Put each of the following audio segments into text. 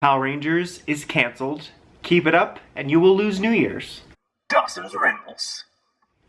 Power Rangers is cancelled. Keep it up, and you will lose New Year's. Dawson's Rambles.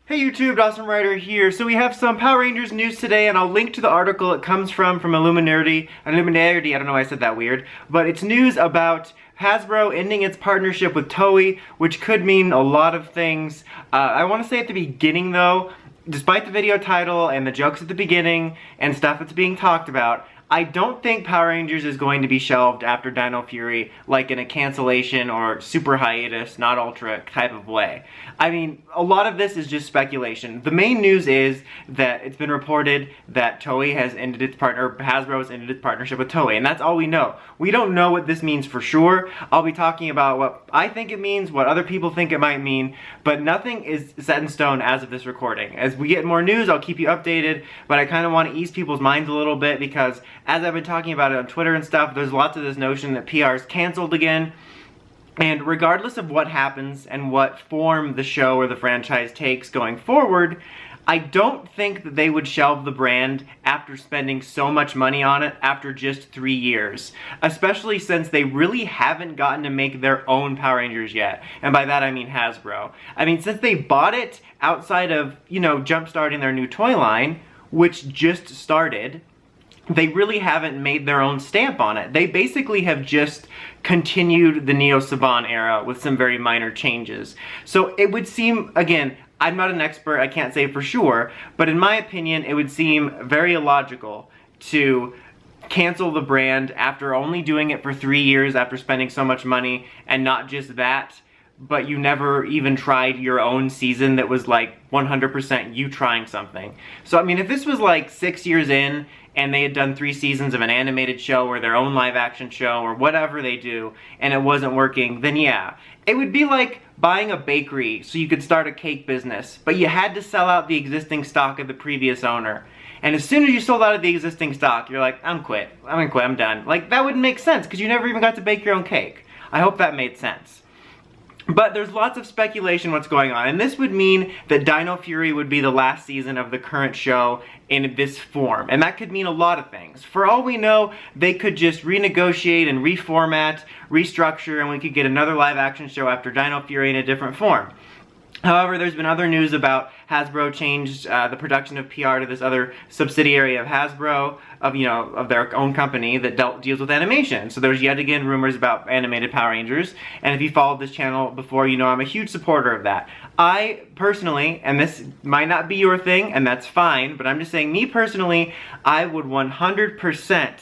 Hey YouTube, Dawson Ryder here. So we have some Power Rangers news today, and I'll link to the article it comes from Illuminati, I don't know why I said that weird, but it's news about Hasbro ending its partnership with Toei, which could mean a lot of things. I want to say at the beginning though, despite the video title and the jokes at the beginning and stuff that's being talked about, I don't think Power Rangers is going to be shelved after Dino Fury, like in a cancellation or super hiatus, not ultra type of way. I mean, a lot of this is just speculation. The main news is that it's been reported that Hasbro has ended its partnership with Toei, and that's all we know. We don't know what this means for sure. I'll be talking about what I think it means, what other people think it might mean, but nothing is set in stone as of this recording. As we get more news, I'll keep you updated, but I kind of want to ease people's minds a little bit because as I've been talking about it on Twitter and stuff, there's lots of this notion that PR is canceled again. And regardless of what happens and what form the show or the franchise takes going forward, I don't think that they would shelve the brand after spending so much money on it after just 3 years. Especially since they really haven't gotten to make their own Power Rangers yet. And by that I mean Hasbro. I mean, since they bought it outside of, jump-starting their new toy line, which just started, they really haven't made their own stamp on it. They basically have just continued the Neo Saban era with some very minor changes. So it would seem, again, I'm not an expert, I can't say for sure, but in my opinion, it would seem very illogical to cancel the brand after only doing it for 3 years after spending so much money, and not just that, but you never even tried your own season that was like 100% you trying something. So I mean, if this was like 6 years in and they had done 3 seasons of an animated show or their own live action show or whatever they do and it wasn't working, then yeah. It would be like buying a bakery so you could start a cake business, but you had to sell out the existing stock of the previous owner. And as soon as you sold out of the existing stock, you're like, I'm gonna quit, I'm done. Like, that wouldn't make sense because you never even got to bake your own cake. I hope that made sense. But there's lots of speculation what's going on, and this would mean that Dino Fury would be the last season of the current show in this form, and that could mean a lot of things. For all we know, they could just renegotiate and reformat, restructure, and we could get another live action show after Dino Fury in a different form. However, there's been other news about Hasbro changed the production of PR to this other subsidiary of Hasbro, of their own company that deals with animation. So there's yet again rumors about animated Power Rangers, and if you followed this channel before, you know I'm a huge supporter of that. I personally, and this might not be your thing, and that's fine, but I'm just saying, me personally, I would 100%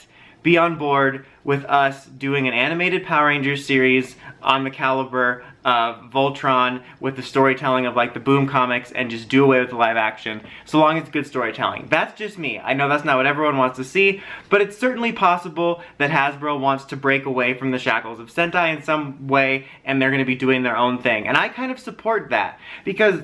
be on board with us doing an animated Power Rangers series on the caliber of Voltron with the storytelling of like the Boom comics and just do away with the live action, so long as it's good storytelling. That's just me. I know that's not what everyone wants to see, but it's certainly possible that Hasbro wants to break away from the shackles of Sentai in some way and they're going to be doing their own thing. And I kind of support that because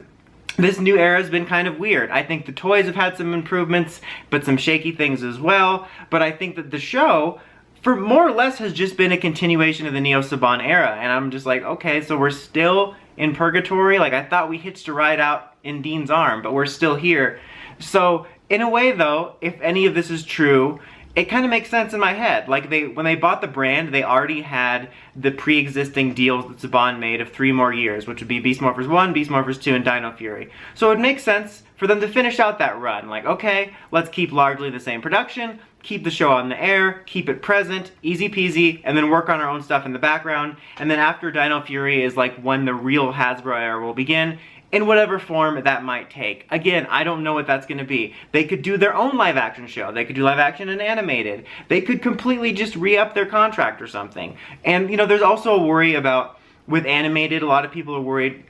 this new era has been kind of weird. I think the toys have had some improvements, but some shaky things as well. But I think that the show, for more or less, has just been a continuation of the Neo Saban era. And I'm just like, okay, so we're still in purgatory? Like, I thought we hitched a ride out in Dean's arm, but we're still here. So, in a way though, if any of this is true, it kind of makes sense in my head. Like, when they bought the brand, they already had the pre-existing deals that Saban made of 3 more years, which would be Beast Morphers 1, Beast Morphers 2, and Dino Fury. So it would make sense for them to finish out that run. Like, okay, let's keep largely the same production, keep the show on the air, keep it present, easy peasy, and then work on our own stuff in the background. And then after Dino Fury is like when the real Hasbro era will begin, in whatever form that might take. Again, I don't know what that's going to be. They could do their own live action show. They could do live action and animated. They could completely just re-up their contract or something. And, there's also a worry about, with animated, a lot of people are worried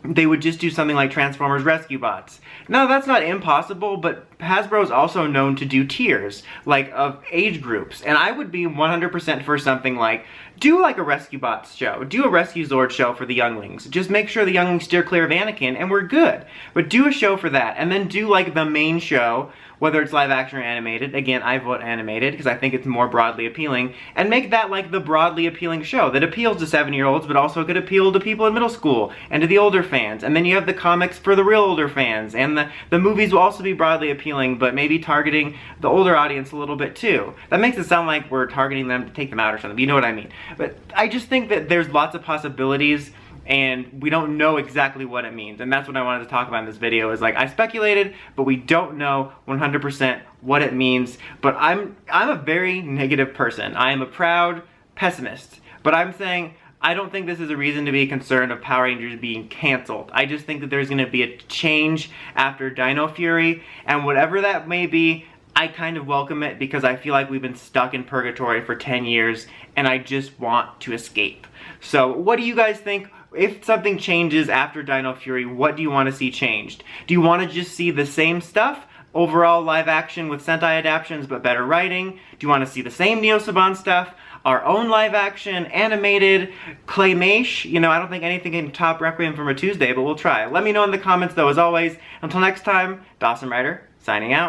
they would just do something like Transformers Rescue Bots. Now, that's not impossible, but Hasbro is also known to do tiers, like, of age groups. And I would be 100% for something like, do like a Rescue Bots show. Do a Rescue Zord show for the younglings. Just make sure the younglings steer clear of Anakin, and we're good. But do a show for that, and then do, like, the main show whether it's live action or animated. Again, I vote animated because I think it's more broadly appealing, and make that like the broadly appealing show that appeals to 7-year-olds but also could appeal to people in middle school and to the older fans. And then you have the comics for the real older fans, and the movies will also be broadly appealing but maybe targeting the older audience a little bit too. That makes it sound like we're targeting them to take them out or something, you know what I mean. But I just think that there's lots of possibilities and we don't know exactly what it means, and that's what I wanted to talk about in this video. Is like, I speculated, but we don't know 100% what it means. But I'm a very negative person. I am a proud pessimist, but I'm saying I don't think this is a reason to be concerned of Power Rangers being canceled. I just think that there's going to be a change after Dino Fury, and whatever that may be, I kind of welcome it because I feel like we've been stuck in purgatory for 10 years and I just want to escape. So what do you guys think? If something changes after Dino Fury, what do you want to see changed? Do you want to just see the same stuff? Overall live action with Sentai adaptations but better writing? Do you want to see the same Neo Saban stuff? Our own live action, animated, claymation? You know, I don't think anything can top Requiem from a Tuesday, but we'll try. Let me know in the comments though, as always. Until next time, Dawson Ryder, signing out.